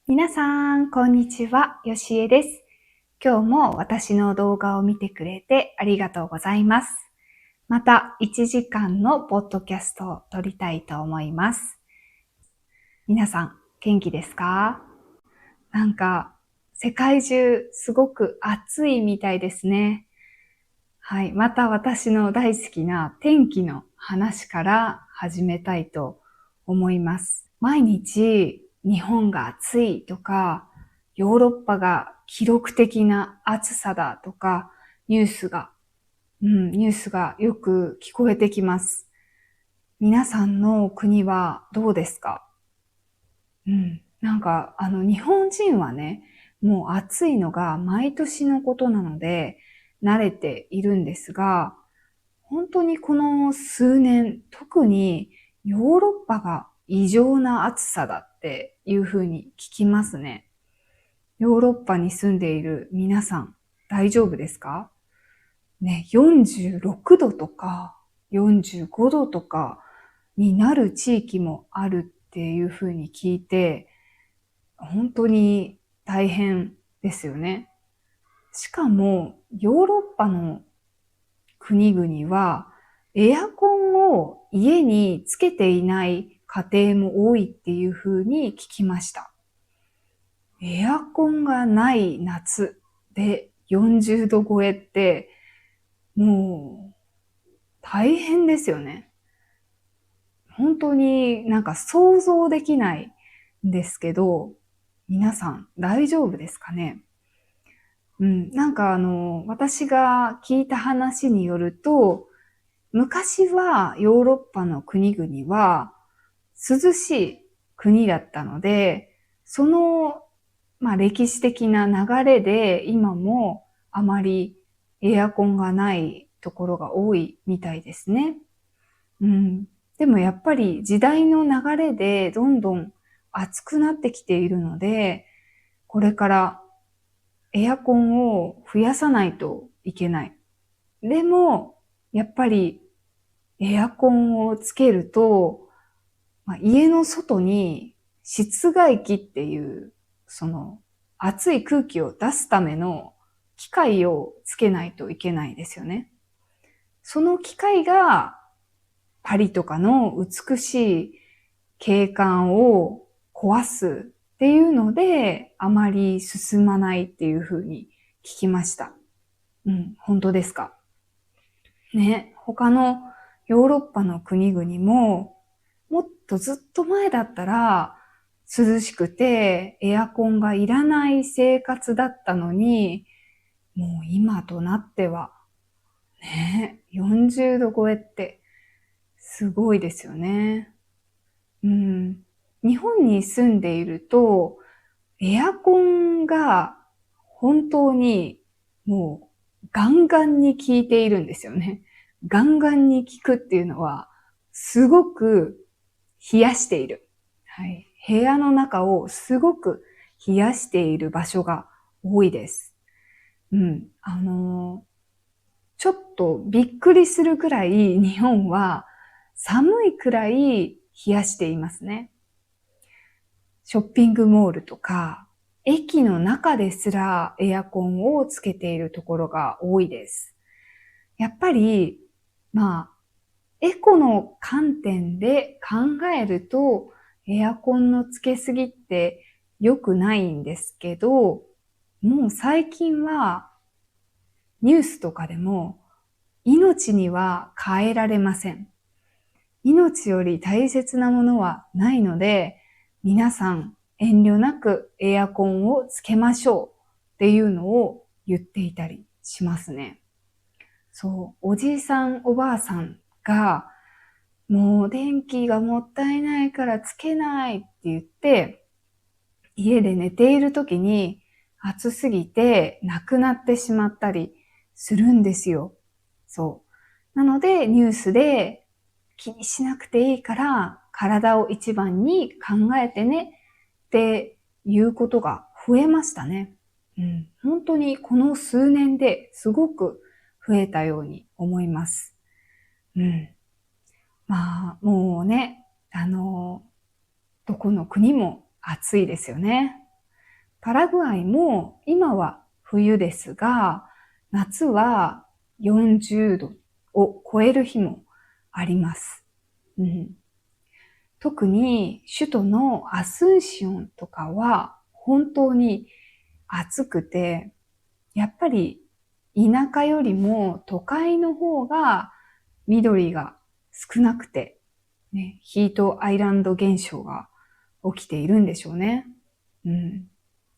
皆さん、こんにちは。よしえです。今日も私の動画を見てくれてありがとうございます。また1時間のポッドキャストを撮りたいと思います。皆さん、元気ですか？なんか、世界中すごく暑いみたいですね。はい。また私の大好きな天気の話から始めたいと思います。毎日日本が暑いとか、ヨーロッパが記録的な暑さだとか、ニュースがよく聞こえてきます。皆さんの国はどうですか？日本人はね、もう暑いのが毎年のことなので、慣れているんですが、本当にこの数年、特にヨーロッパが異常な暑さだっていうふうに聞きますね。ヨーロッパに住んでいる皆さん、大丈夫ですか？ね、46度とか45度とかになる地域もあるっていうふうに聞いて、本当に大変ですよね。しかも、ヨーロッパの国々は、エアコンを家につけていない家庭も多いっていうふうに聞きました。エアコンがない夏で40度超えって、もう大変ですよね。本当になんか想像できないんですけど、皆さん大丈夫ですかね？私が聞いた話によると、昔はヨーロッパの国々は涼しい国だったので、その、歴史的な流れで今もあまりエアコンがないところが多いみたいですね。うん。でもやっぱり時代の流れでどんどん暑くなってきているので、これからエアコンを増やさないといけない。でも、やっぱりエアコンをつけると、家の外に室外機っていう、その暑い空気を出すための機械をつけないといけないですよね。その機械がパリとかの美しい景観を壊すっていうので、あまり進まないっていうふうに聞きました。本当ですか？ね、他のヨーロッパの国々も、もっとずっと前だったら、涼しくてエアコンがいらない生活だったのに、もう今となっては、ね、40度超えってすごいですよね。日本に住んでいると、エアコンが本当にもうガンガンに効いているんですよね。ガンガンに効くっていうのは、すごく冷やしている。はい。部屋の中をすごく冷やしている場所が多いです。ちょっとびっくりするくらい日本は寒いくらい冷やしていますね。ショッピングモールとか、駅の中ですらエアコンをつけているところが多いです。やっぱり、エコの観点で考えると、エアコンのつけすぎって良くないんですけど、もう最近はニュースとかでも命には変えられません。命より大切なものはないので、皆さん遠慮なくエアコンをつけましょうっていうのを言っていたりしますね。そう、おじいさんおばあさんがもう電気がもったいないからつけないって言って、家で寝ている時に暑すぎて亡くなってしまったりするんですよ。そう。なのでニュースで気にしなくていいから体を一番に考えてねっていうことが増えましたね。本当にこの数年ですごく増えたように思います。うん。もうね、どこの国も暑いですよね。パラグアイも今は冬ですが、夏は40度を超える日もあります。特に首都のアスンシオンとかは本当に暑くて、やっぱり田舎よりも都会の方が緑が少なくて、ヒートアイランド現象が起きているんでしょうね。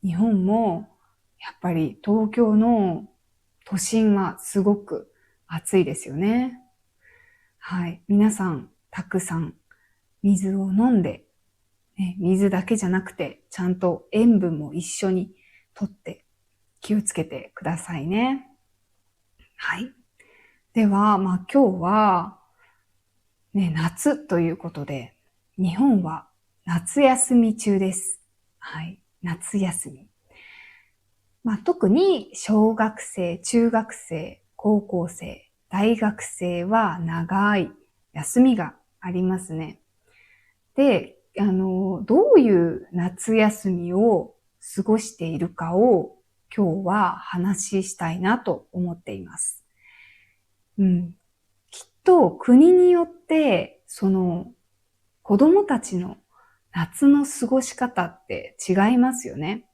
日本もやっぱり東京の都心はすごく暑いですよね。はい。皆さんたくさん水を飲んで、水だけじゃなくてちゃんと塩分も一緒にとって気をつけてくださいね。はい。では、今日は、夏ということで、日本は夏休み中です。はい。夏休み。特に小学生、中学生、高校生、大学生は長い休みがありますね。で、どういう夏休みを過ごしているかを今日は話したいなと思っています。きっと国によって、子供たちの夏の過ごし方って違いますよね。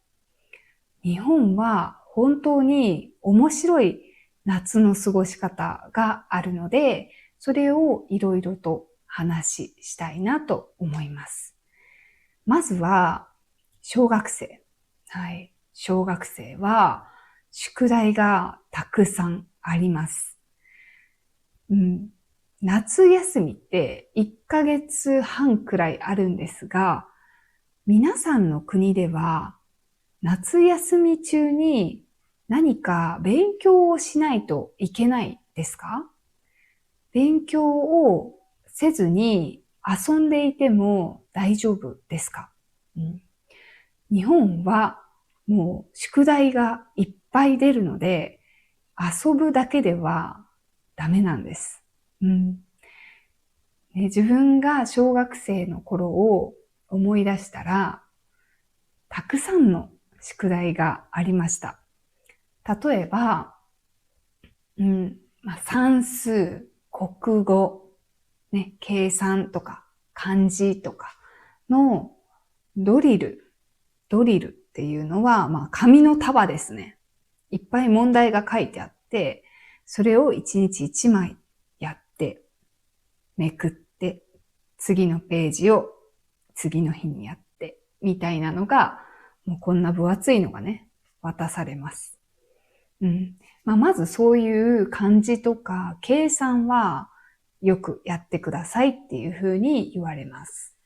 日本は本当に面白い夏の過ごし方があるので、それをいろいろと話したいなと思います。まずは、小学生。はい。小学生は、宿題がたくさんあります。夏休みって1ヶ月半くらいあるんですが、皆さんの国では夏休み中に何か勉強をしないといけないですか？勉強をせずに遊んでいても大丈夫ですか？日本はもう宿題がいっぱい出るので、遊ぶだけではダメなんです。自分が小学生の頃を思い出したら、たくさんの宿題がありました。例えば、算数、国語、計算とか漢字とかのドリルっていうのは、紙の束ですね。いっぱい問題が書いてあって、それを1日1枚やって、めくって、次のページを次の日にやって、みたいなのが、もうこんな分厚いのがね、渡されます。まずそういう漢字とか計算はよくやってくださいっていうふうに言われます。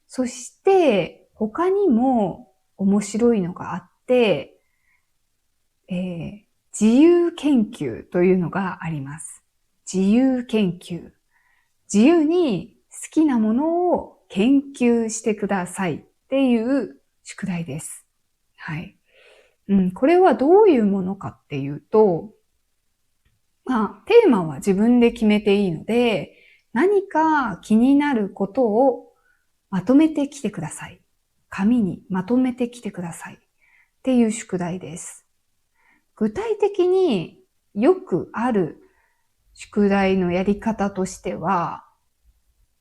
そして他にも面白いのがあって、自由研究というのがあります。自由研究。自由に好きなものを研究してくださいっていう宿題です。はい。これはどういうものかっていうと、テーマは自分で決めていいので、何か気になることをまとめてきてください。紙にまとめてきてください。っていう宿題です。具体的によくある宿題のやり方としては、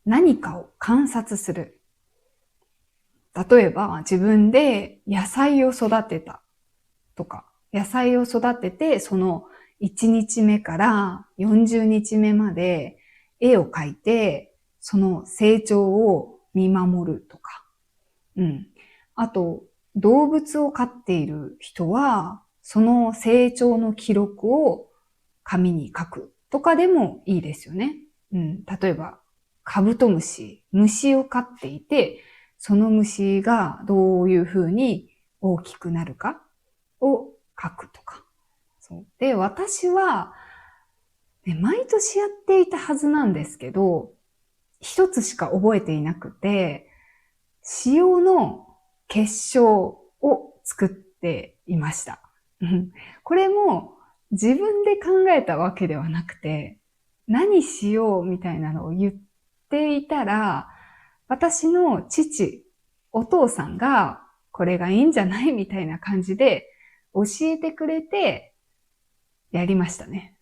何かを観察する。例えば自分で野菜を育てたとか、野菜を育ててその1日目から40日目まで絵を描いて、その成長を見守るとか。あと、動物を飼っている人は、その成長の記録を紙に書くとかでもいいですよね。例えば、カブトムシ、虫を飼っていて、その虫がどういうふうに大きくなるかを書くとか。で、私は、毎年やっていたはずなんですけど、一つしか覚えていなくて、塩の結晶を作っていました。これも自分で考えたわけではなくて、何しようみたいなのを言っていたら、私の父、お父さんがこれがいいんじゃないみたいな感じで教えてくれてやりましたね。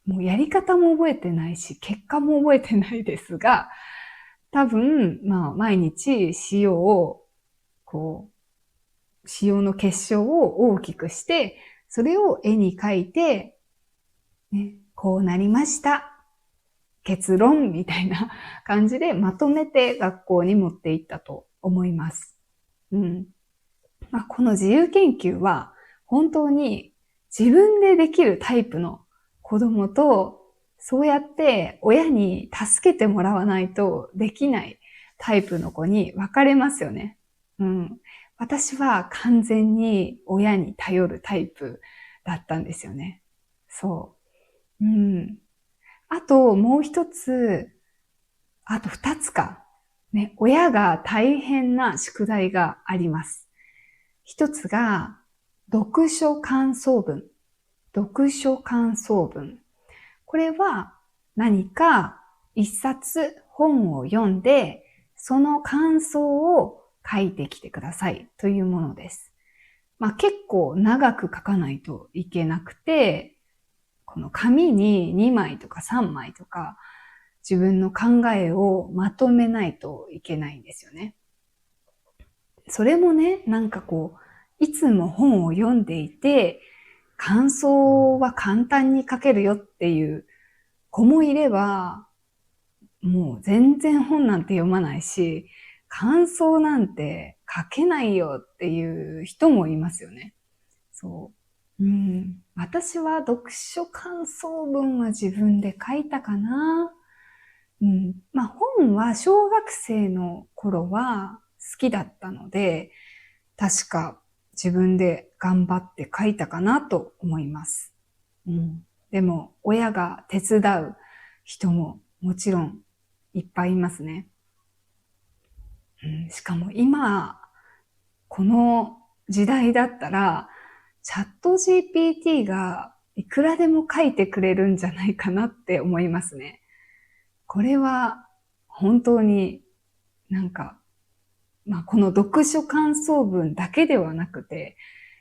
もうやり方も覚えてないし、結果も覚えてないですが、多分、毎日塩を、塩の結晶を大きくして、それを絵に描いて、こうなりました。結論みたいな感じでまとめて学校に持って行ったと思います。この自由研究は本当に自分でできるタイプの子供と、そうやって親に助けてもらわないとできないタイプの子に分かれますよね。私は完全に親に頼るタイプだったんですよね。そう。あともう一つ、あと二つか。親が大変な宿題があります。一つが、読書感想文。読書感想文。これは何か一冊本を読んで、その感想を書いてきてくださいというものです。結構長く書かないといけなくて、この紙に2枚とか3枚とか自分の考えをまとめないといけないんですよね。それもね、いつも本を読んでいて、感想は簡単に書けるよっていう子もいれば、もう全然本なんて読まないし、感想なんて書けないよっていう人もいますよね。そう。私は読書感想文は自分で書いたかな。本は小学生の頃は好きだったので、確か自分で頑張って書いたかなと思います。でも、親が手伝う人ももちろんいっぱいいますね。しかも今、この時代だったら、チャット GPT がいくらでも書いてくれるんじゃないかなって思いますね。これは本当にこの読書感想文だけではなくて、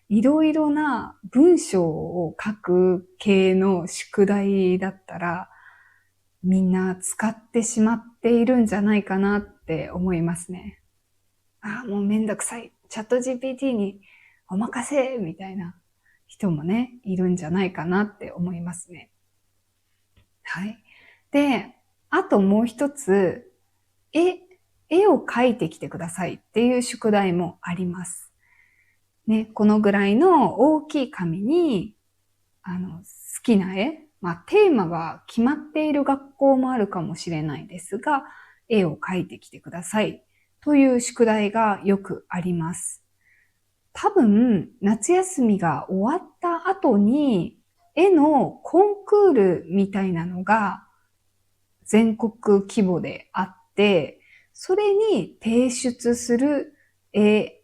いろいろな文章を書く系の宿題だったら、みんな使ってしまっているんじゃないかなって思いますね。もうめんどくさい。チャット GPT にお任せみたいな人もね、いるんじゃないかなって思いますね。はい。で、あともう一つ、絵を描いてきてくださいっていう宿題もあります。このぐらいの大きい紙に、好きな絵、テーマが決まっている学校もあるかもしれないですが、絵を描いてきてくださいという宿題がよくあります。多分、夏休みが終わった後に、絵のコンクールみたいなのが全国規模であって、それに提出する絵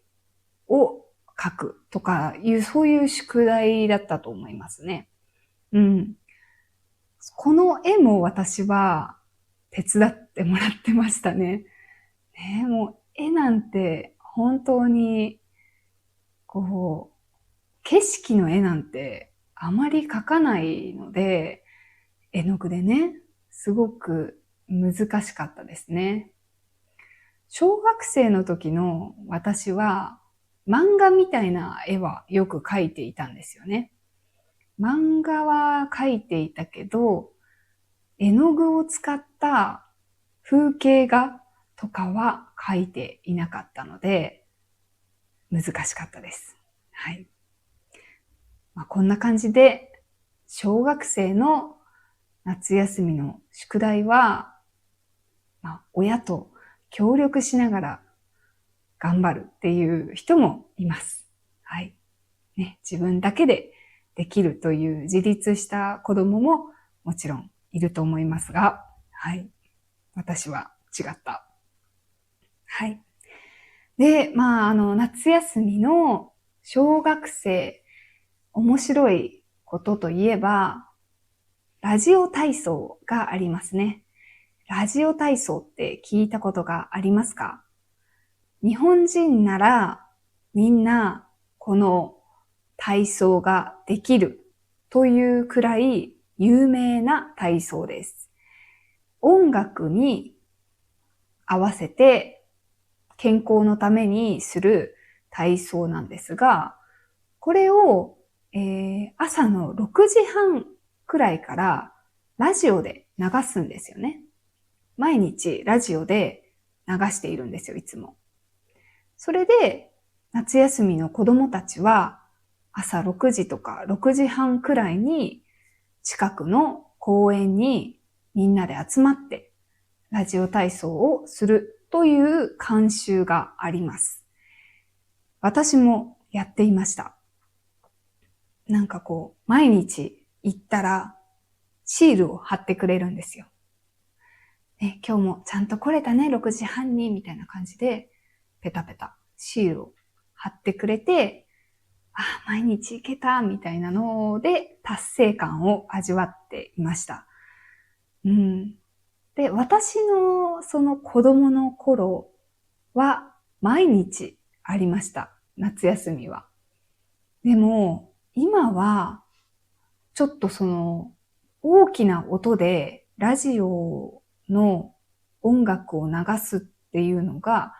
を描くとかそういう宿題だったと思いますね。この絵も私は手伝ってもらってましたね。もう絵なんて本当に景色の絵なんてあまり描かないので、絵の具でね、すごく難しかったですね。小学生の時の私は漫画みたいな絵はよく描いていたんですよね。漫画は描いていたけど、絵の具を使った風景画とかは描いていなかったので、難しかったです。はい。こんな感じで、小学生の夏休みの宿題は、親と協力しながら頑張るっていう人もいます。はい。自分だけでできるという自立した子供ももちろんいると思いますが、はい。私は違った。はい。で、夏休みの小学生、面白いことといえば、ラジオ体操がありますね。ラジオ体操って聞いたことがありますか？日本人ならみんなこの体操ができるというくらい有名な体操です。音楽に合わせて健康のためにする体操なんですが、これを、朝の6時半くらいからラジオで流すんですよね。毎日ラジオで流しているんですよ、いつも。それで夏休みの子供たちは朝6時とか6時半くらいに近くの公園にみんなで集まってラジオ体操をするという慣習があります。私もやっていました。なんかこう、毎日行ったらシールを貼ってくれるんですよ。ね、今日もちゃんと来れたね、6時半に、みたいな感じで、ペタペタシールを貼ってくれて、あ、毎日行けた、みたいなので、達成感を味わっていました。で、私のその子供の頃は、毎日ありました。夏休みは。でも、今は、ちょっとその、大きな音でラジオの音楽を流すっていうのが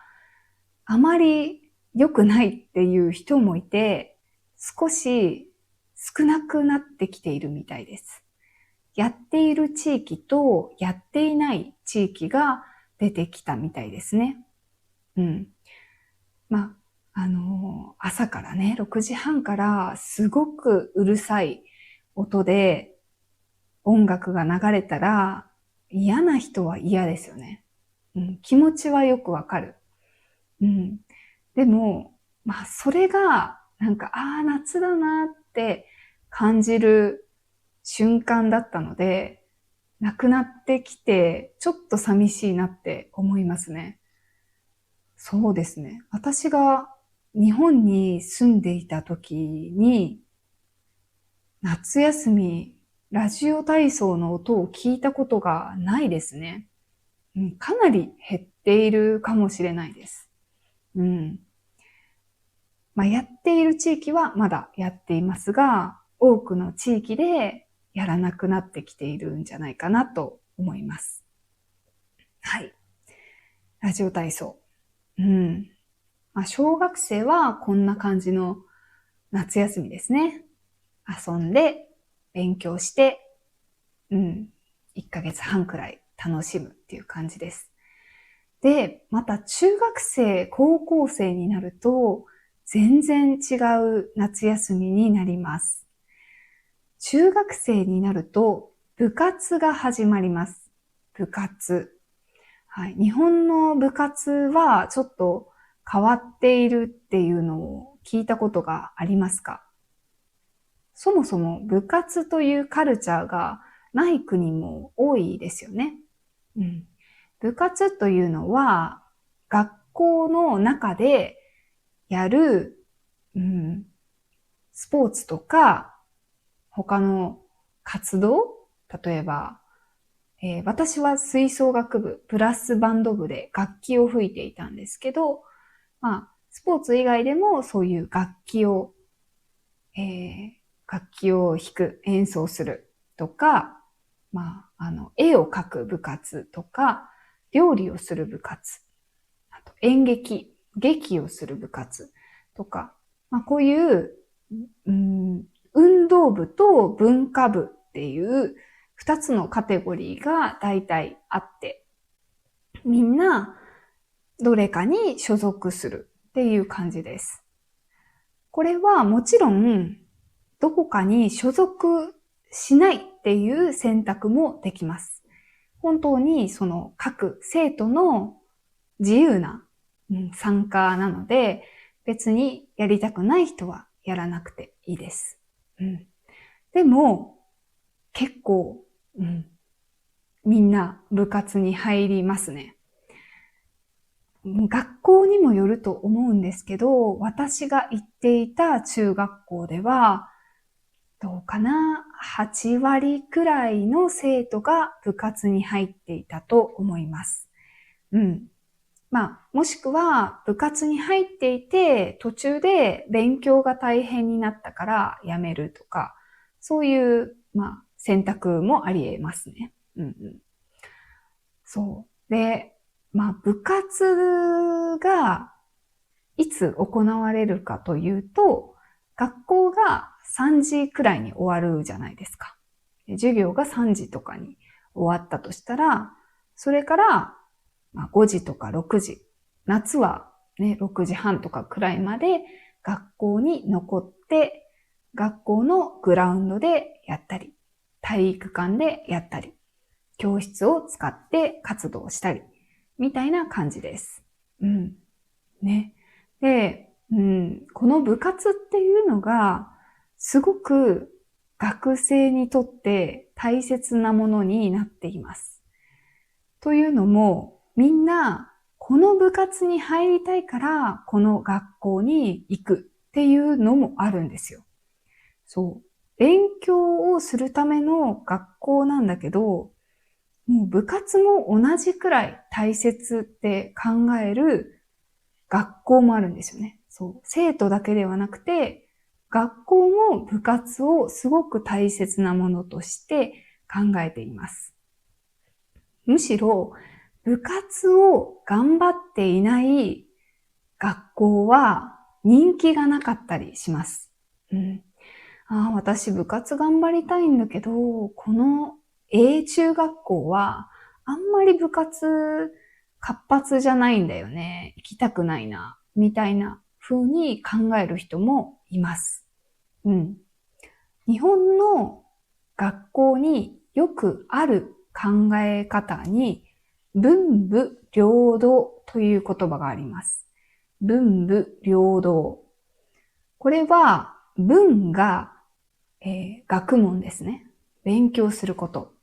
あまり良くないっていう人もいて、少し少なくなってきているみたいです。やっている地域とやっていない地域が出てきたみたいですね。まあ、朝からね、6時半からすごくうるさい音で音楽が流れたら嫌な人は嫌ですよね。気持ちはよくわかる。でも、まあそれがなんか、夏だなって感じる瞬間だったので、なくなってきてちょっと寂しいなって思いますね。そうですね。私が日本に住んでいた時に、夏休み、ラジオ体操の音を聞いたことがないですね。かなり減っているかもしれないです。やっている地域はまだやっていますが、多くの地域でやらなくなってきているんじゃないかなと思います。はい。ラジオ体操。小学生はこんな感じの夏休みですね。遊んで、勉強して、1ヶ月半くらい楽しむっていう感じです。で、また中学生、高校生になると、全然違う夏休みになります。中学生になると、部活が始まります。部活。はい。日本の部活はちょっと変わっているっていうのを聞いたことがありますか？そもそも部活というカルチャーがない国も多いですよね。部活というのは学校の中でやる、スポーツとか他の活動、例えば、私は吹奏楽部、ブラスバンド部で楽器を吹いていたんですけど、スポーツ以外でもそういう楽器を弾く、演奏するとか、絵を描く部活とか、料理をする部活、あと演劇、劇をする部活とか、こういう、運動部と文化部っていう二つのカテゴリーが大体あって、みんなどれかに所属するっていう感じです。これはもちろんどこかに所属しないっていう選択もできます。本当にその各生徒の自由な参加なので、別にやりたくない人はやらなくていいです。でも、結構、みんな部活に入りますね。学校にもよると思うんですけど、私が行っていた中学校では、どうかな ?8 割くらいの生徒が部活に入っていたと思います。もしくは部活に入っていて途中で勉強が大変になったからやめるとか、そういう、選択もあり得ますね。そう。で、部活がいつ行われるかというと、学校が3時くらいに終わるじゃないですか。授業が3時とかに終わったとしたら、それから5時とか6時、夏はね、6時半とかくらいまで学校に残って、学校のグラウンドでやったり、体育館でやったり、教室を使って活動したり、みたいな感じです。ね。で、この部活っていうのが、すごく学生にとって大切なものになっています。というのも、みんな、この部活に入りたいから、この学校に行くっていうのもあるんですよ。そう。勉強をするための学校なんだけど、もう部活も同じくらい大切って考える学校もあるんですよね。そう。生徒だけではなくて、学校も部活をすごく大切なものとして考えています。むしろ、部活を頑張っていない学校は人気がなかったりします。私部活頑張りたいんだけど、この A 中学校はあんまり部活活発じゃないんだよね。行きたくないな。みたいな風に考える人もいます。日本の学校によくある考え方に文武両道という言葉があります。文武両道。これは文が学問ですね。勉強すること。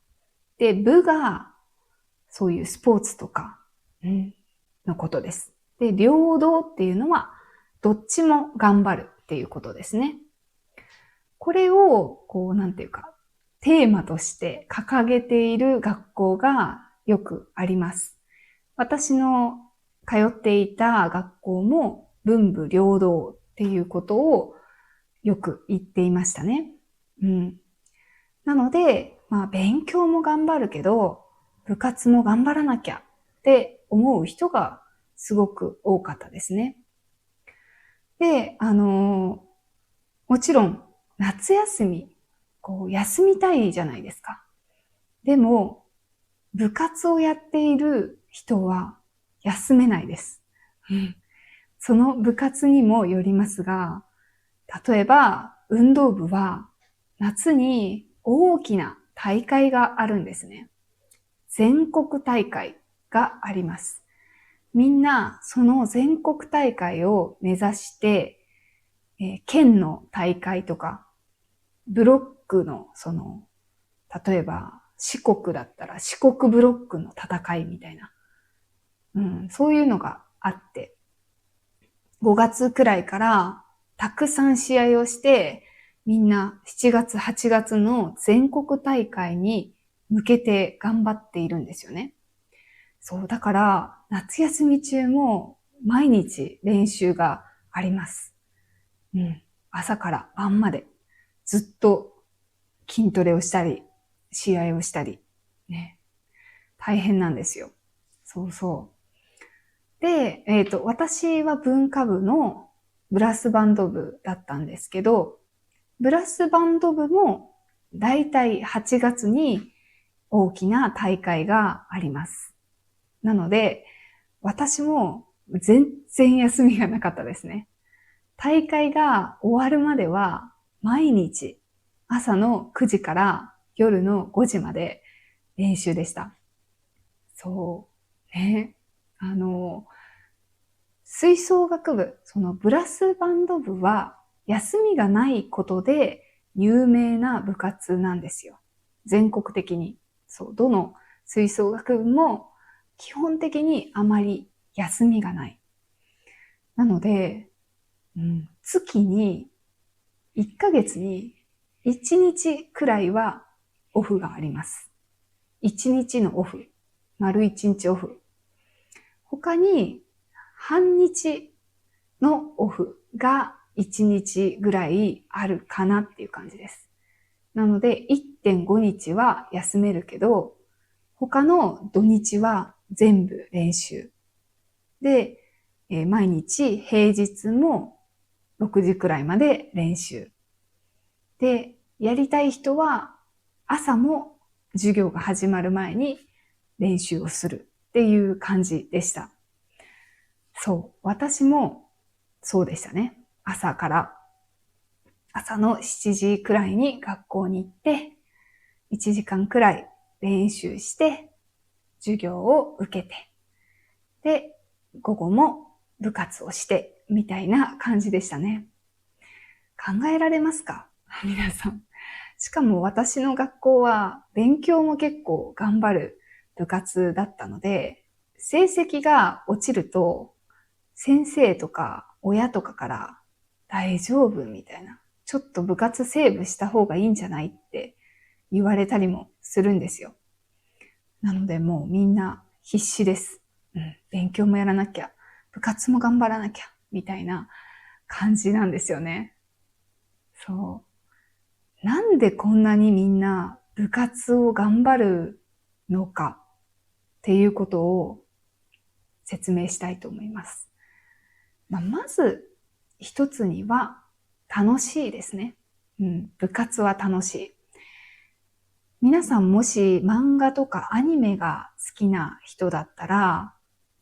で、部が、そういうスポーツとか、のことです。で、両道っていうのは、どっちも頑張るっていうことですね。これを、テーマとして掲げている学校がよくあります。私の通っていた学校も文武両道っていうことをよく言っていましたね。なので、勉強も頑張るけど、部活も頑張らなきゃって思う人がすごく多かったですね。で、もちろん夏休み、休みたいじゃないですか。でも、部活をやっている人は休めないです。その部活にもよりますが、例えば運動部は夏に大きな大会があるんですね。全国大会があります。みんなその全国大会を目指して、県の大会とか、ブロックの例えば四国だったら四国ブロックの戦いみたいな、そういうのがあって、5月くらいからたくさん試合をして、みんな7月、8月の全国大会に向けて頑張っているんですよね。そう、だから夏休み中も毎日練習があります。朝から晩までずっと筋トレをしたり、試合をしたり、ね。大変なんですよ。そうそう。で、私は文化部のブラスバンド部だったんですけど、ブラスバンド部もだいたい8月に大きな大会があります。なので、私も全然休みがなかったですね。大会が終わるまでは毎日朝の9時から夜の5時まで練習でした。そう。ね。吹奏楽部、そのブラスバンド部は休みがないことで有名な部活なんですよ。全国的に。そう、どの吹奏楽部も基本的にあまり休みがない。なので、月に1ヶ月に1日くらいはオフがあります。1日のオフ。丸1日オフ。他に半日のオフが1日ぐらいあるかなっていう感じです。なので 1.5 日は休めるけど、他の土日は全部練習。で、毎日平日も6時くらいまで練習。で、やりたい人は朝も授業が始まる前に練習をするっていう感じでした。そう。私もそうでしたね。朝の7時くらいに学校に行って、1時間くらい練習して、授業を受けて、で、午後も部活をして、みたいな感じでしたね。考えられますか皆さん。しかも私の学校は勉強も結構頑張る部活だったので、成績が落ちると先生とか親とかから大丈夫みたいな、ちょっと部活セーブした方がいいんじゃないって言われたりもするんですよ。なのでもうみんな必死です。勉強もやらなきゃ、部活も頑張らなきゃ、みたいな感じなんですよね。そう。なんでこんなにみんな部活を頑張るのかっていうことを説明したいと思います。まず一つには楽しいですね。部活は楽しい。皆さんもし漫画とかアニメが好きな人だったら、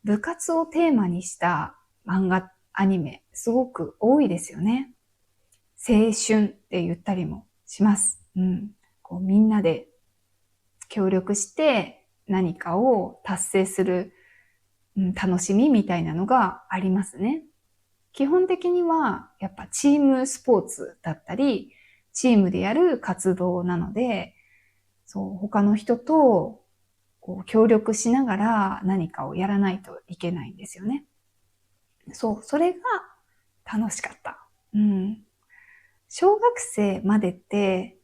部活をテーマにした漫画、アニメ、すごく多いですよね。青春って言ったりもします。こうみんなで協力して何かを達成する、楽しみみたいなのがありますね。基本的にはやっぱチームスポーツだったり、チームでやる活動なので、そう、他の人とこう協力しながら何かをやらないといけないんですよね。そう、それが楽しかった。小学生までって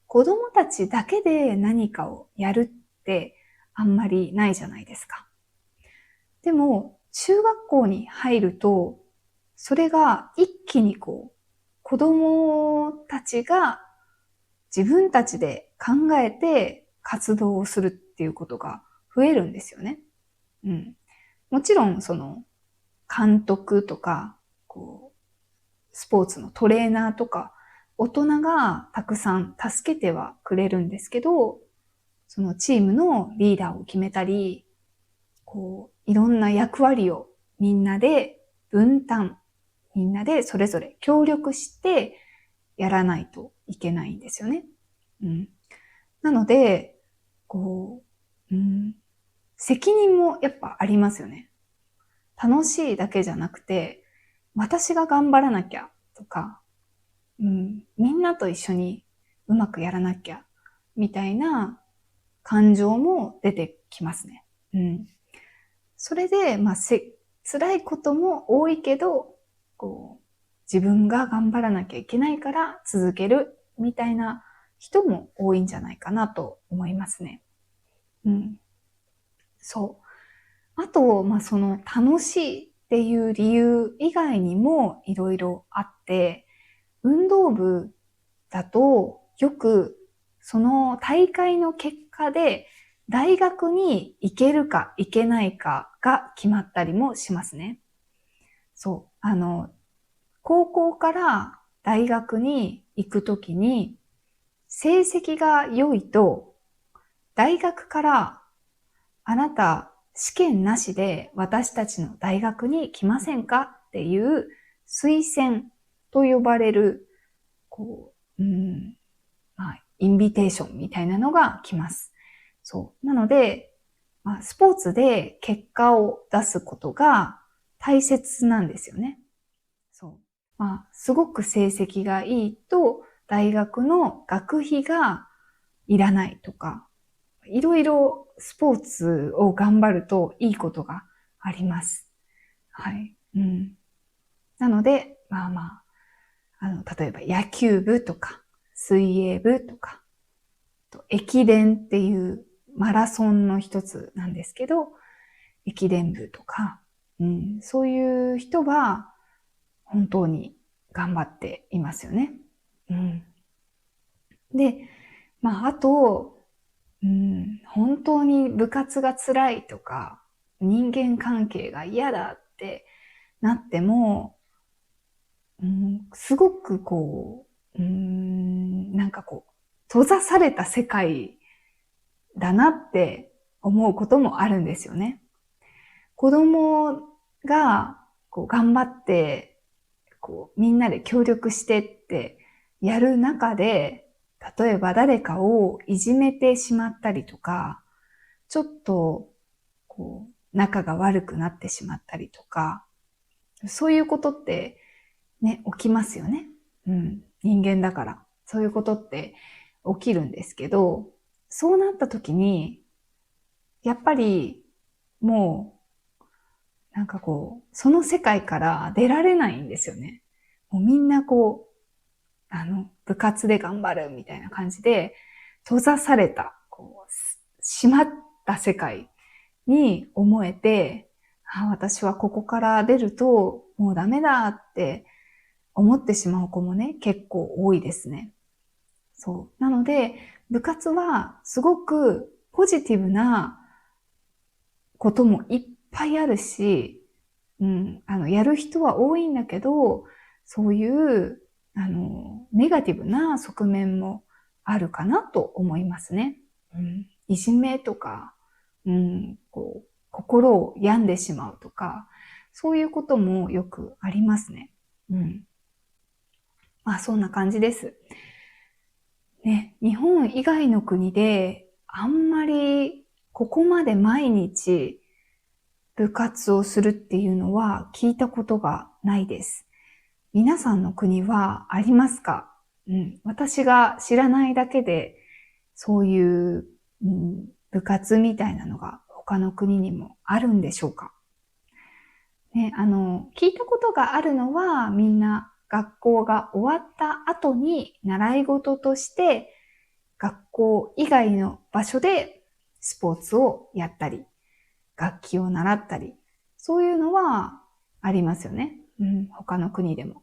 子供たちだけで何かをやるってあんまりないじゃないですか。でも、中学校に入ると、それが一気にこう、子供たちが自分たちで考えて活動をするっていうことが増えるんですよね。もちろん、その、監督とか、こう、スポーツのトレーナーとか、大人がたくさん助けてはくれるんですけど、そのチームのリーダーを決めたり、こう、いろんな役割をみんなで分担、みんなでそれぞれ協力してやらないといけないんですよね。なので、こう、責任もやっぱありますよね。楽しいだけじゃなくて、私が頑張らなきゃとか、みんなと一緒にうまくやらなきゃみたいな感情も出てきますね。それで、辛いことも多いけど、こう、自分が頑張らなきゃいけないから続けるみたいな人も多いんじゃないかなと思いますね。そう。あと、その楽しいっていう理由以外にもいろいろあって、運動部だとよくその大会の結果で大学に行けるか行けないかが決まったりもしますね。そう。高校から大学に行くときに成績が良いと大学からあなた試験なしで私たちの大学に来ませんかっていう推薦と呼ばれる、こう、インビテーションみたいなのが来ます。そう。なので、スポーツで結果を出すことが大切なんですよね。そう。すごく成績がいいと、大学の学費がいらないとか、いろいろスポーツを頑張るといいことがあります。はい。なので、例えば野球部とか、水泳部とか、駅伝っていうマラソンの一つなんですけど、駅伝部とか、そういう人は本当に頑張っていますよね。で、あと、本当に部活が辛いとか、人間関係が嫌だってなっても、すごく閉ざされた世界だなって思うこともあるんですよね。子供が頑張って、みんなで協力してってやる中で、例えば誰かをいじめてしまったりとか、ちょっと、仲が悪くなってしまったりとか、そういうことってね、起きますよね。人間だから。そういうことって起きるんですけど、そうなった時に、やっぱり、もう、その世界から出られないんですよね。もうみんな部活で頑張るみたいな感じで、閉ざされた、閉まった世界に思えて、私はここから出るともうダメだって思ってしまう子もね、結構多いですね。そう。なので、部活はすごくポジティブなこともいっぱいあるし、やる人は多いんだけど、そういう、ネガティブな側面もあるかなと思いますね。いじめとか、心を病んでしまうとか、そういうこともよくありますね。そんな感じです。ね、日本以外の国で、あんまりここまで毎日部活をするっていうのは聞いたことがないです。皆さんの国はありますか？私が知らないだけで、そういう、部活みたいなのが他の国にもあるんでしょうか？ね、聞いたことがあるのは、みんな学校が終わった後に習い事として学校以外の場所でスポーツをやったり、楽器を習ったり、そういうのはありますよね。他の国でも。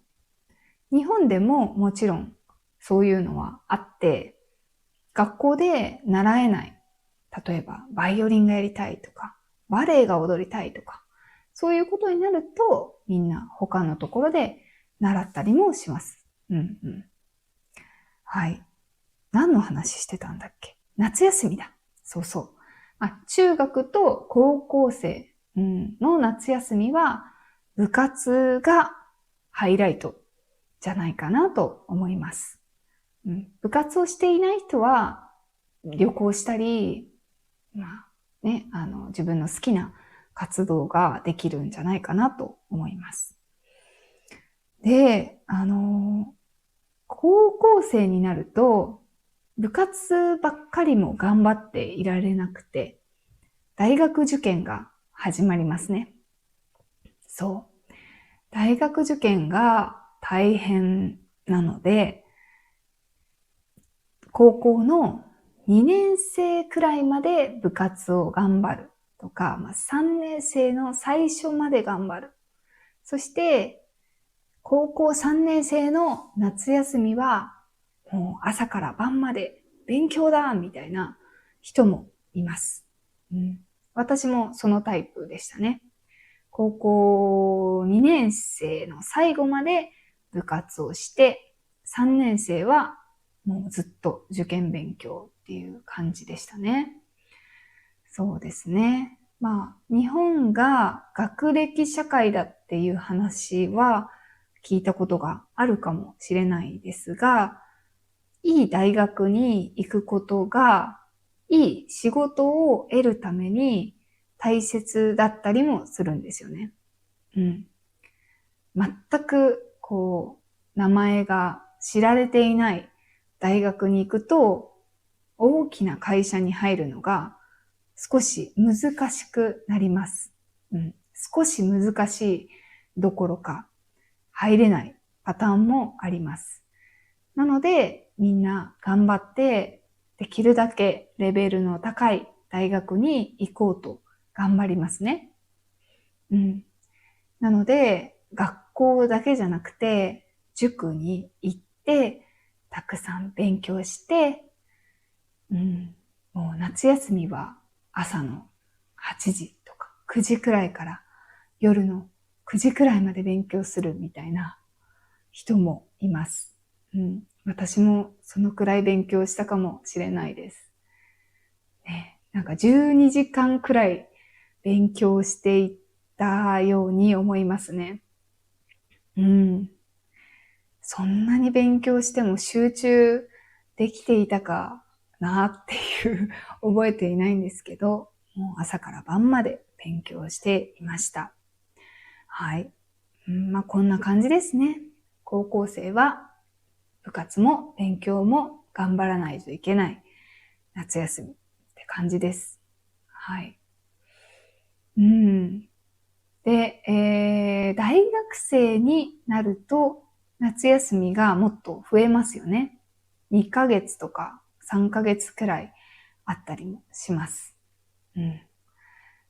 日本でももちろんそういうのはあって、学校で習えない。例えば、バイオリンがやりたいとか、バレエが踊りたいとか、そういうことになると、みんな他のところで習ったりもします。はい。何の話してたんだっけ？夏休みだ。そうそう。中学と高校生の夏休みは部活がハイライトじゃないかなと思います。部活をしていない人は旅行したり、自分の好きな活動ができるんじゃないかなと思います。で、高校生になると、部活ばっかりも頑張っていられなくて、大学受験が始まりますね。そう。大学受験が大変なので、高校の2年生くらいまで部活を頑張るとか、3年生の最初まで頑張る。そして、高校3年生の夏休みは、もう朝から晩まで勉強だみたいな人もいます。私もそのタイプでしたね。高校2年生の最後まで部活をして、3年生はもうずっと受験勉強っていう感じでしたね。そうですね。日本が学歴社会だっていう話は聞いたことがあるかもしれないですが、いい大学に行くことが、いい仕事を得るために大切だったりもするんですよね。全く、名前が知られていない大学に行くと、大きな会社に入るのが少し難しくなります。少し難しいどころか入れないパターンもあります。なので、みんな頑張って、できるだけレベルの高い大学に行こうと頑張りますね。うん。なので、学校だけじゃなくて、塾に行って、たくさん勉強して、もう夏休みは朝の8時とか9時くらいから夜の9時くらいまで勉強するみたいな人もいます。私もそのくらい勉強したかもしれないです。ね、なんか12時間くらい勉強していったように思いますね。そんなに勉強しても集中できていたかなっていう覚えていないんですけど、もう朝から晩まで勉強していました。はい。こんな感じですね。高校生は部活も勉強も頑張らないといけない夏休みって感じです。はい。で、大学生になると夏休みがもっと増えますよね。2ヶ月とか3ヶ月くらいあったりもします。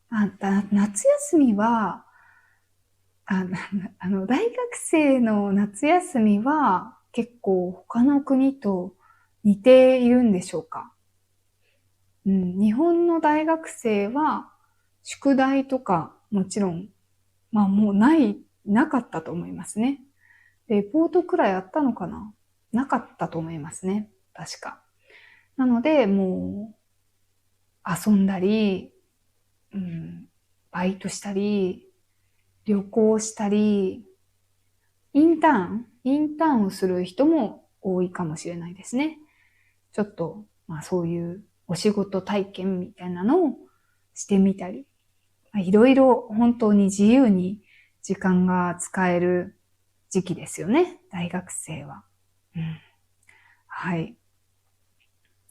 夏休みは、大学生の夏休みは結構他の国と似ているんでしょうか？日本の大学生は宿題とかもちろん、もうなかったと思いますね。レポートくらいあったのかな？なかったと思いますね。確か。なので、もう遊んだり、バイトしたり、旅行したり、インターンをする人も多いかもしれないですね。ちょっと、そういうお仕事体験みたいなのをしてみたり、いろいろ本当に自由に時間が使える時期ですよね。大学生は。はい。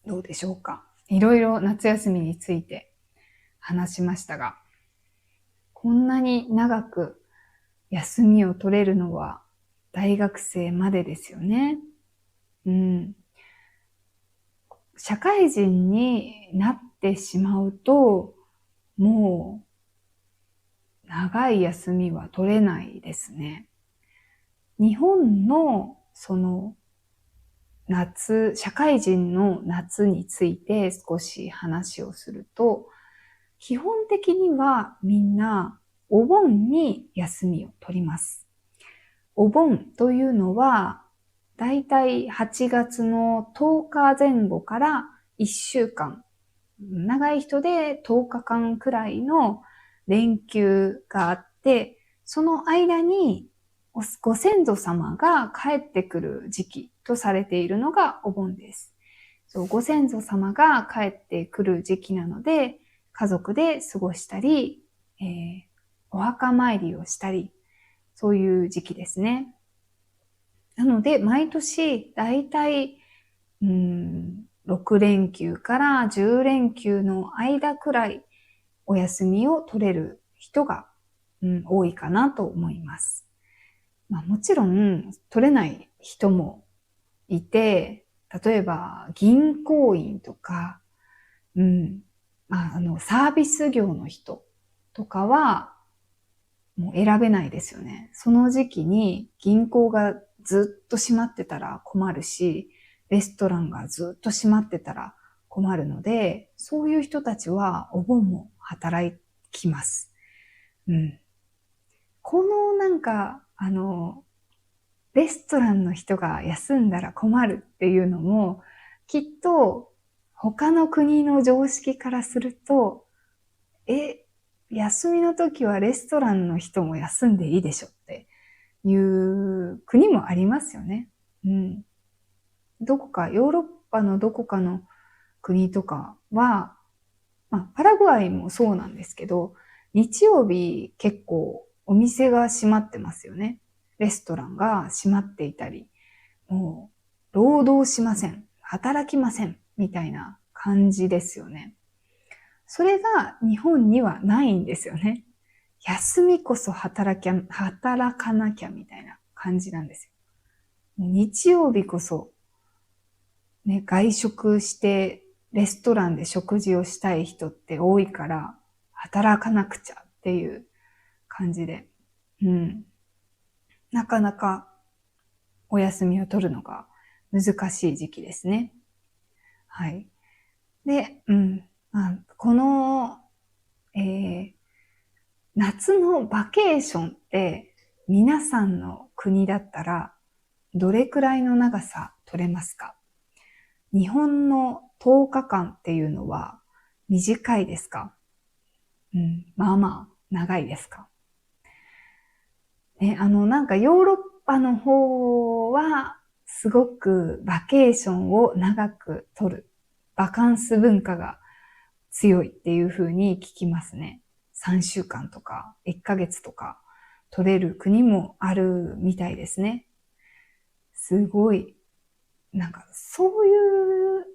どうでしょうか。いろいろ夏休みについて話しましたが、こんなに長く休みを取れるのは大学生までですよね。社会人になってしまうと、もう長い休みは取れないですね。日本のその社会人の夏について少し話をすると、基本的にはみんなお盆に休みを取ります。お盆というのは、だいたい8月の10日前後から1週間、長い人で10日間くらいの連休があって、その間にご先祖様が帰ってくる時期とされているのがお盆です。ご先祖様が帰ってくる時期なので、家族で過ごしたり、お墓参りをしたり、そういう時期ですね。なので、毎年、だいたい、6連休から10連休の間くらい、お休みを取れる人が、多いかなと思います。もちろん、取れない人もいて、例えば、銀行員とか、サービス業の人とかは、もう選べないですよね。その時期に銀行がずっと閉まってたら困るし、レストランがずっと閉まってたら困るので、そういう人たちはお盆も働きます。このレストランの人が休んだら困るっていうのも、きっと他の国の常識からすると、休みの時はレストランの人も休んでいいでしょっていう国もありますよね。ヨーロッパのどこかの国とかは、パラグアイもそうなんですけど、日曜日結構お店が閉まってますよね。レストランが閉まっていたり、もう労働しません、働きません、みたいな感じですよね。それが日本にはないんですよね。休みこそ働かなきゃみたいな感じなんですよ。日曜日こそ、ね、外食してレストランで食事をしたい人って多いから、働かなくちゃっていう感じで。なかなかお休みを取るのが難しい時期ですね。はい。で、この、夏のバケーションって皆さんの国だったらどれくらいの長さ取れますか？日本の10日間っていうのは短いですか？まあまあ長いですか？ね、なんかヨーロッパの方はすごくバケーションを長く取る。バカンス文化が強いっていう風に聞きますね。3週間とか1ヶ月とか取れる国もあるみたいですね。すごい。なんかそういう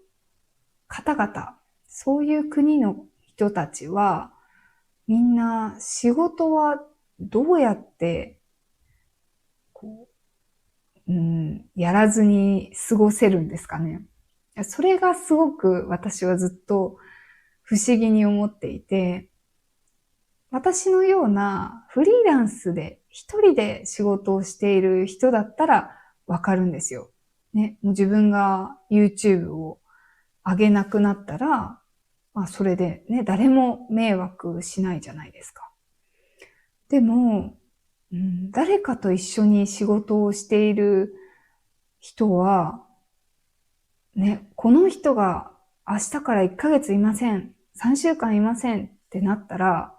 方々、そういう国の人たちはみんな仕事はどうやってこやらずに過ごせるんですかね。それがすごく私はずっと不思議に思っていて、私のようなフリーランスで一人で仕事をしている人だったらわかるんですよ。ね、もう自分が YouTube を上げなくなったら、まあそれでね、誰も迷惑しないじゃないですか。でも、誰かと一緒に仕事をしている人は、ね、この人が明日から1ヶ月いません、3週間いませんってなったら、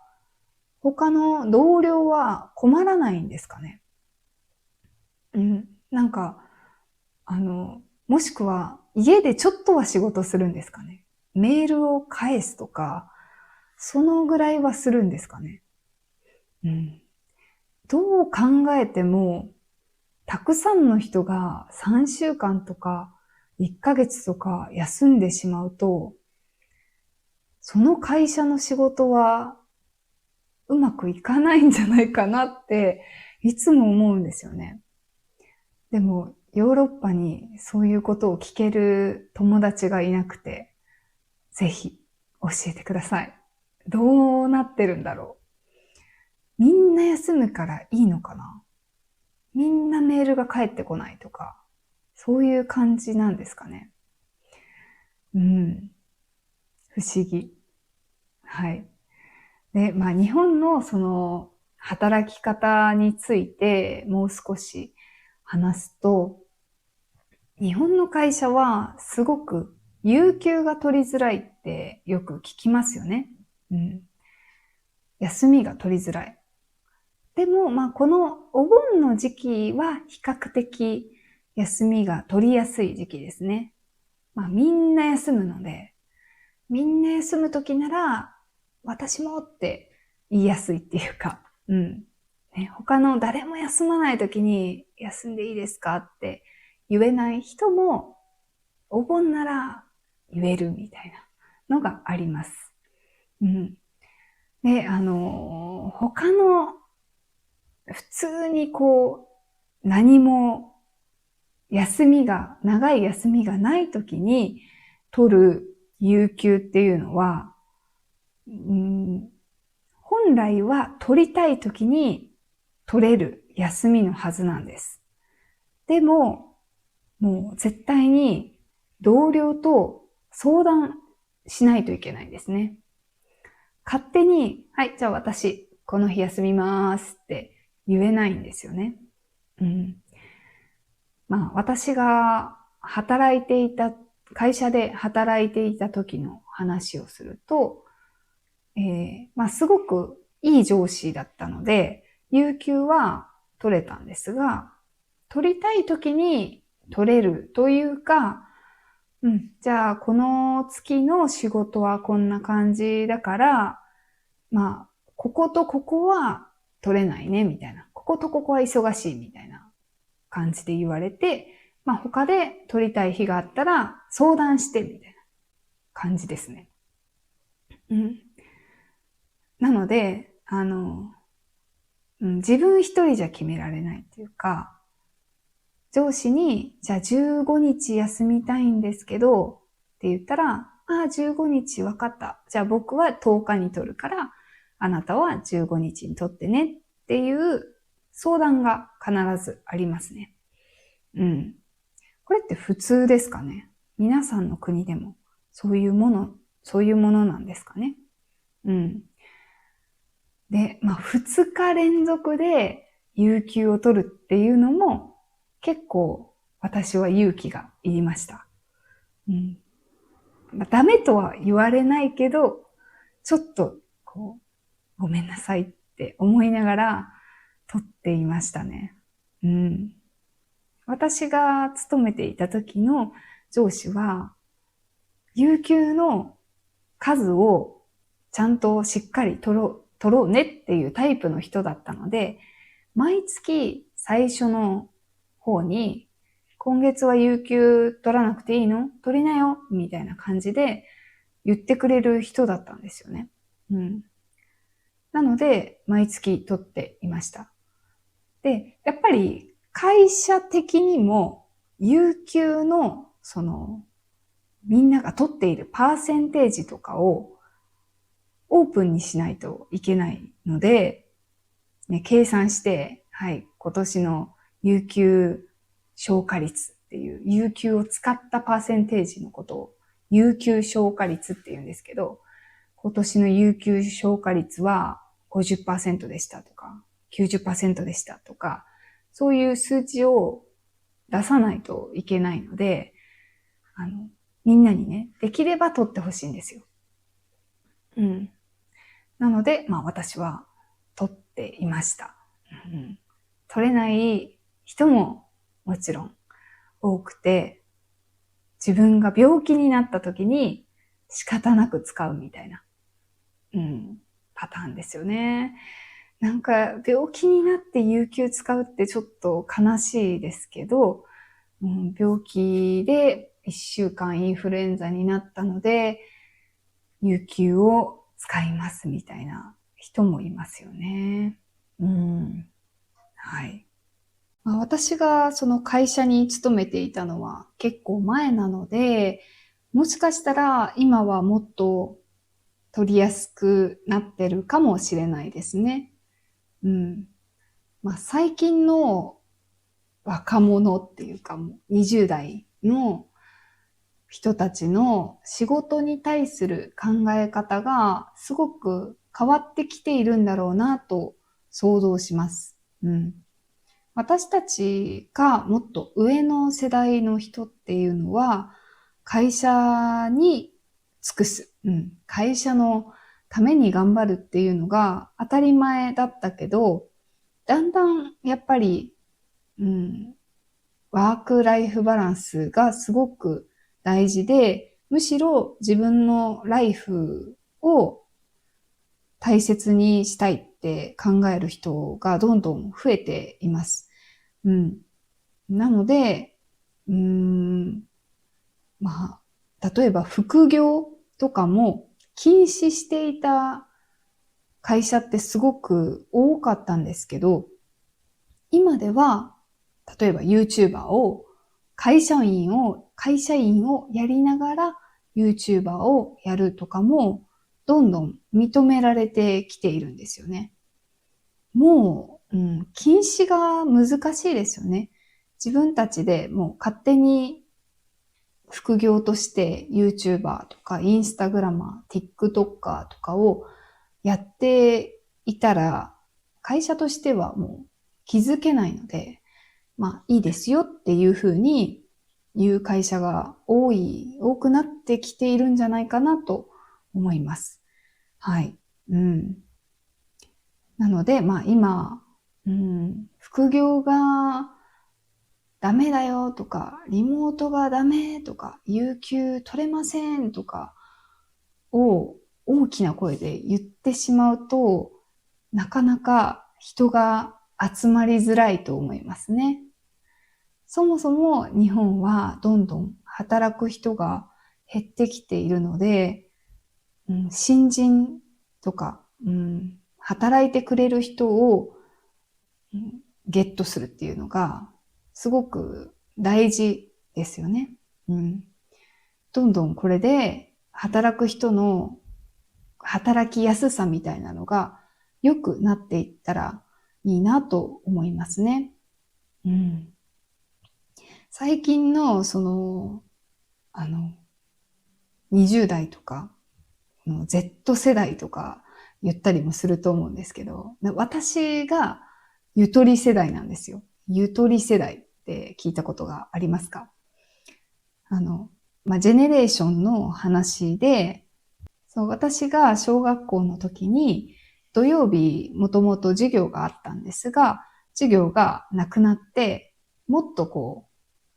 他の同僚は困らないんですかね。なんか、もしくは家でちょっとは仕事するんですかね。メールを返すとか、そのぐらいはするんですかね。どう考えても、たくさんの人が3週間とか1ヶ月とか休んでしまうと、その会社の仕事はうまくいかないんじゃないかなっていつも思うんですよね。でもヨーロッパにそういうことを聞ける友達がいなくて、ぜひ教えてください。どうなってるんだろう。みんな休むからいいのかな？みんなメールが返ってこないとか、そういう感じなんですかね。不思議。はい。で、日本のその働き方についてもう少し話すと、日本の会社はすごく有給が取りづらいってよく聞きますよね。休みが取りづらい。でも、このお盆の時期は比較的休みが取りやすい時期ですね。みんな休むので、みんな休む時なら、私もって言いやすいっていうか、他の誰も休まない時に休んでいいですかって言えない人も、お盆なら言えるみたいなのがあります。で、他の普通に何も長い休みがない時に取る有給っていうのは、本来は取りたい時に取れる休みのはずなんです。でも、もう絶対に同僚と相談しないといけないんですね。勝手に、はい、じゃあ私、この日休みますって言えないんですよね。私が会社で働いていた時の話をすると、すごくいい上司だったので、有給は取れたんですが、取りたい時に取れるというか、じゃあこの月の仕事はこんな感じだから、こことここは取れないね、みたいな。こことここは忙しい、みたいな感じで言われて、他で取りたい日があったら相談して、みたいな感じですね。なので、自分一人じゃ決められないっていうか、上司に、じゃあ15日休みたいんですけど、って言ったら、15日分かった。じゃあ僕は10日に取るから、あなたは15日に取ってねっっていう相談が必ずありますね。これって普通ですかね？皆さんの国でもそういうものなんですかね？で、2日連続で有給を取るっていうのも結構私は勇気がいりました。ダメとは言われないけど、ちょっとごめんなさいって思いながら取っていましたね。私が勤めていた時の上司は、有給の数をちゃんとしっかり取ろうねっていうタイプの人だったので、毎月最初の方に、今月は有給取らなくていいの？取りなよみたいな感じで言ってくれる人だったんですよね。なので、毎月取っていました。で、やっぱり会社的にも、有給の、みんなが取っているパーセンテージとかをオープンにしないといけないので、計算して、今年の有給消化率っていう、有給を使ったパーセンテージのことを、有給消化率って言うんですけど、今年の有給消化率は 50% でしたとか、90% でしたとか、そういう数値を出さないといけないので、みんなにね、できれば取ってほしいんですよ。なので、私は取っていました。取れない人ももちろん多くて、自分が病気になった時に仕方なく使うみたいな、パターンですよね。なんか病気になって有給使うってちょっと悲しいですけど、病気で1週間インフルエンザになったので、有給を使いますみたいな人もいますよね。はい。私がその会社に勤めていたのは結構前なので、もしかしたら今はもっと取りやすくなってるかもしれないですね。最近の若者っていうかもう20代の人たちの仕事に対する考え方がすごく変わってきているんだろうなと想像します。私たちがもっと上の世代の人っていうのは会社に尽くす、会社のために頑張るっていうのが当たり前だったけど、だんだんやっぱり、ワークライフバランスがすごく大事で、むしろ自分のライフを大切にしたいって考える人がどんどん増えています。なので、例えば副業とかも禁止していた会社ってすごく多かったんですけど、今では、例えば YouTuber を、会社員をやりながら YouTuber をやるとかも、どんどん認められてきているんですよね。もう、禁止が難しいですよね。自分たちでもう勝手に副業として YouTuber とか Instagrammer、TikToker とかをやっていたら、会社としてはもう気づけないので、いいですよっていうふうに言う会社が多くなってきているんじゃないかなと思います。はい。なので、今、副業がダメだよとか、リモートがダメとか、有給取れませんとかを大きな声で言ってしまうと、なかなか人が集まりづらいと思いますね。そもそも日本はどんどん働く人が減ってきているので、新人とか、働いてくれる人を、ゲットするっていうのがすごく大事ですよね。どんどんこれで働く人の働きやすさみたいなのが良くなっていったら、いいなと思いますね。最近の、20代とか、Z 世代とか言ったりもすると思うんですけど、私がゆとり世代なんですよ。ゆとり世代って聞いたことがありますか？ジェネレーションの話で、そう、私が小学校の時に土曜日もともと授業があったんですが、授業がなくなって、もっと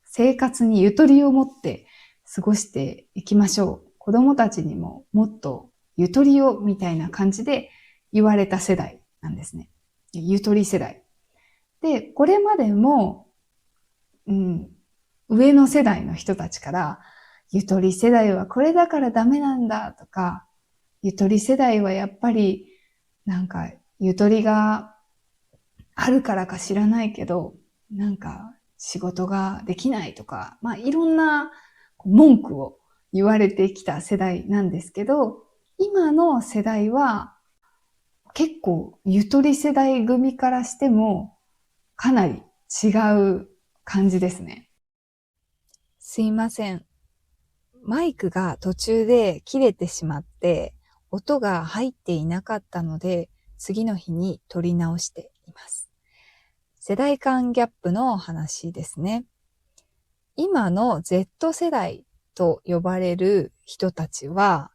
生活にゆとりを持って過ごしていきましょう。子供たちにももっとゆとりをみたいな感じで言われた世代なんですね。ゆとり世代。で、これまでも、上の世代の人たちから、ゆとり世代はこれだからダメなんだとか、ゆとり世代はやっぱり、ゆとりがあるからか知らないけど、仕事ができないとか、いろんな文句を言われてきた世代なんですけど、今の世代は結構ゆとり世代組からしてもかなり違う感じですね。すいません。マイクが途中で切れてしまって、音が入っていなかったので、次の日に撮り直しています。世代間ギャップの話ですね。今の Z 世代と呼ばれる人たちは、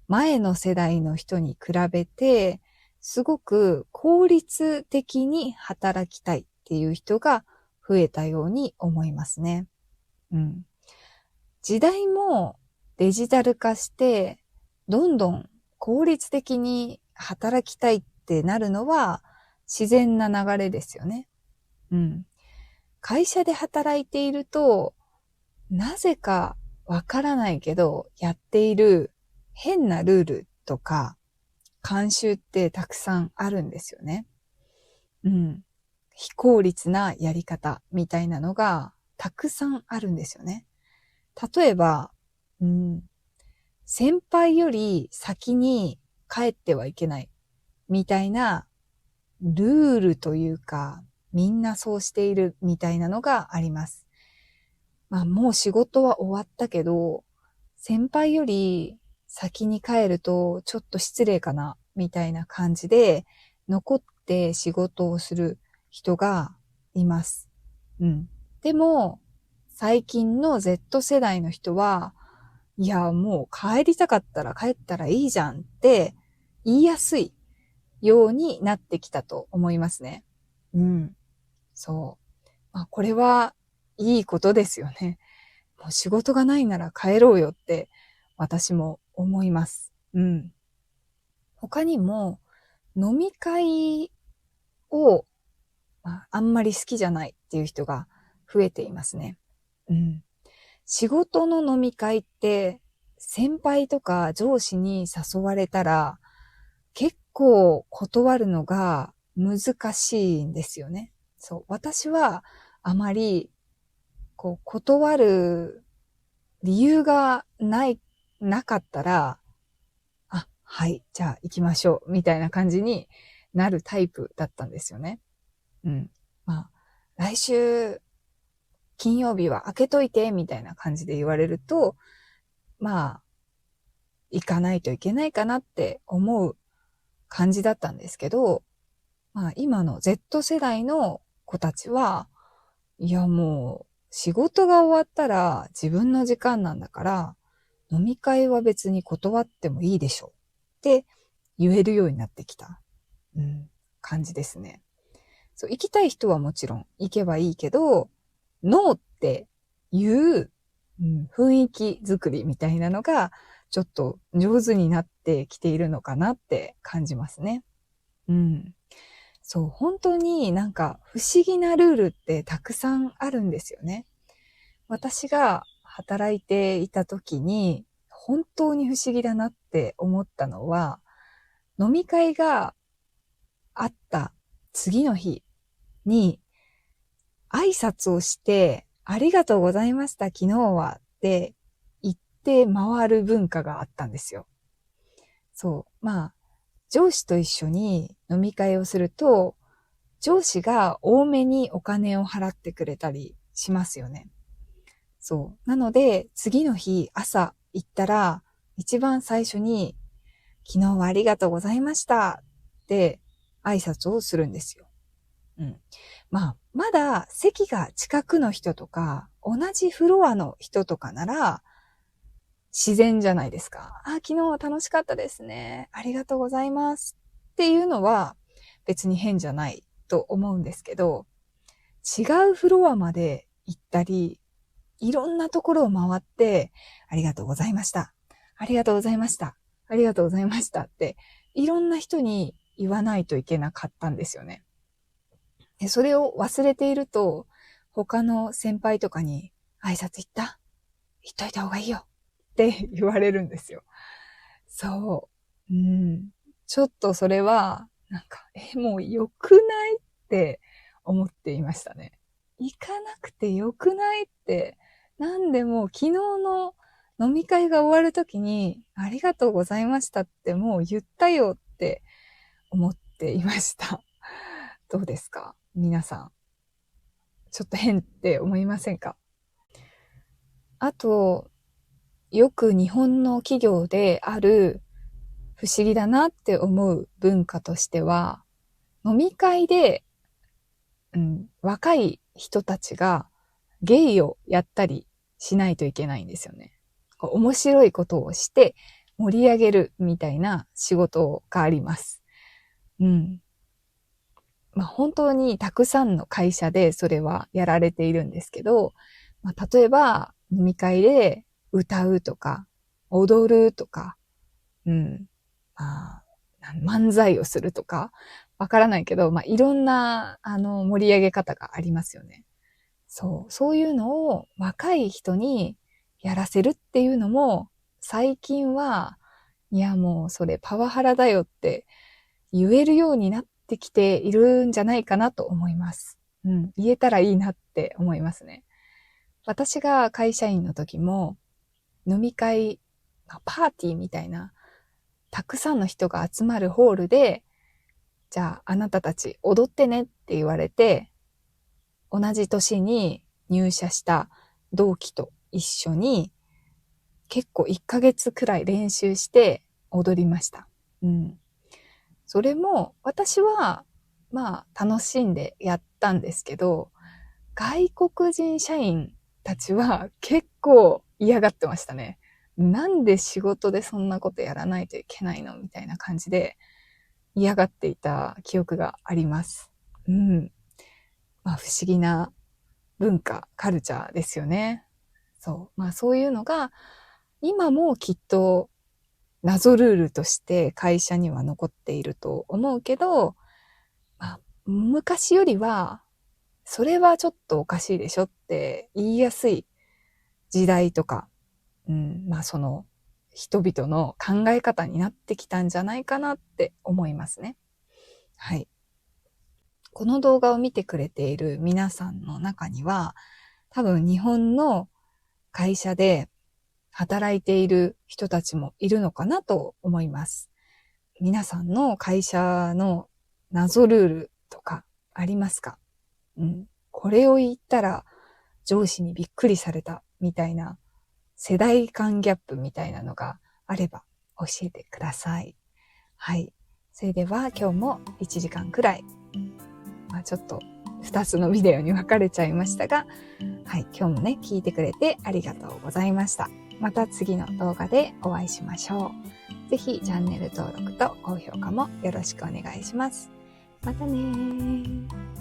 前の世代の人に比べて、すごく効率的に働きたいっていう人が増えたように思いますね。時代もデジタル化して、どんどん効率的に働きたいってなるのは自然な流れですよね。会社で働いていると、なぜかわからないけど、やっている変なルールとか、慣習ってたくさんあるんですよね。非効率なやり方みたいなのがたくさんあるんですよね。例えば、先輩より先に帰ってはいけないみたいなルールというか、みんなそうしているみたいなのがあります。もう仕事は終わったけど、先輩より先に帰るとちょっと失礼かなみたいな感じで残って仕事をする人がいます。でも、最近の Z 世代の人は、いや、もう帰りたかったら帰ったらいいじゃんって言いやすいようになってきたと思いますね。そう。これはいいことですよね。もう仕事がないなら帰ろうよって私も思います。他にも飲み会を、あんまり好きじゃないっていう人が増えていますね。仕事の飲み会って先輩とか上司に誘われたら結構断るのが難しいんですよね。そう。私はあまり断る理由がなかったら、はい、じゃあ行きましょう、みたいな感じになるタイプだったんですよね。来週金曜日は開けといて、みたいな感じで言われると、行かないといけないかなって思う感じだったんですけど、今の Z 世代の子たちは、いやもう仕事が終わったら自分の時間なんだから、飲み会は別に断ってもいいでしょって言えるようになってきた、感じですね。そう、行きたい人はもちろん行けばいいけど、ノーっていう、雰囲気作りみたいなのがちょっと上手になってきているのかなって感じますね。そう、本当に不思議なルールってたくさんあるんですよね。私が働いていた時に本当に不思議だなって思ったのは、飲み会があった次の日に挨拶をして、ありがとうございました、昨日はって言って回る文化があったんですよ。そう。上司と一緒に飲み会をすると、上司が多めにお金を払ってくれたりしますよね。そう。なので、次の日朝行ったら、一番最初に、昨日はありがとうございましたって挨拶をするんですよ。うん。まだ席が近くの人とか、同じフロアの人とかなら、自然じゃないですか。昨日は楽しかったですね。ありがとうございます。っていうのは別に変じゃないと思うんですけど、違うフロアまで行ったり、いろんなところを回って、ありがとうございました。ありがとうございました。ありがとうございましたって、いろんな人に言わないといけなかったんですよね。でそれを忘れていると、他の先輩とかに、挨拶行った?言っといた方がいいよって言われるんですよ。そう。ちょっとそれは、もう良くないって思っていましたね。行かなくて良くないって、なんでも昨日の飲み会が終わるときに、ありがとうございましたってもう言ったよって思っていました。どうですか?皆さん。ちょっと変って思いませんか?あと、よく日本の企業である不思議だなって思う文化としては、飲み会で、若い人たちがゲイをやったりしないといけないんですよね。面白いことをして盛り上げるみたいな仕事があります。本当にたくさんの会社でそれはやられているんですけど、例えば飲み会で歌うとか踊るとか、漫才をするとか、わからないけど、いろんな、盛り上げ方がありますよね。そういうのを若い人にやらせるっていうのも、最近は、いやもうそれパワハラだよって言えるようになってきているんじゃないかなと思います。言えたらいいなって思いますね。私が会社員の時も、飲み会、パーティーみたいな、たくさんの人が集まるホールで、じゃああなたたち踊ってねって言われて、同じ年に入社した同期と一緒に結構1ヶ月くらい練習して踊りました。それも私は楽しんでやったんですけど、外国人社員たちは結構嫌がってましたね。なんで仕事でそんなことやらないといけないのみたいな感じで嫌がっていた記憶があります。不思議な文化、カルチャーですよね。そういうのが今もきっと謎ルールとして会社には残っていると思うけど、昔よりはそれはちょっとおかしいでしょって言いやすい時代とか、その人々の考え方になってきたんじゃないかなって思いますね。はい。この動画を見てくれている皆さんの中には、多分日本の会社で働いている人たちもいるのかなと思います。皆さんの会社の謎ルールとかありますか?これを言ったら上司にびっくりされたみたいな世代間ギャップみたいなのがあれば教えてください。はい。それでは今日も1時間くらい、ちょっと2つのビデオに分かれちゃいましたが、はい。今日もね、聞いてくれてありがとうございました。また次の動画でお会いしましょう。ぜひチャンネル登録と高評価もよろしくお願いします。またねー。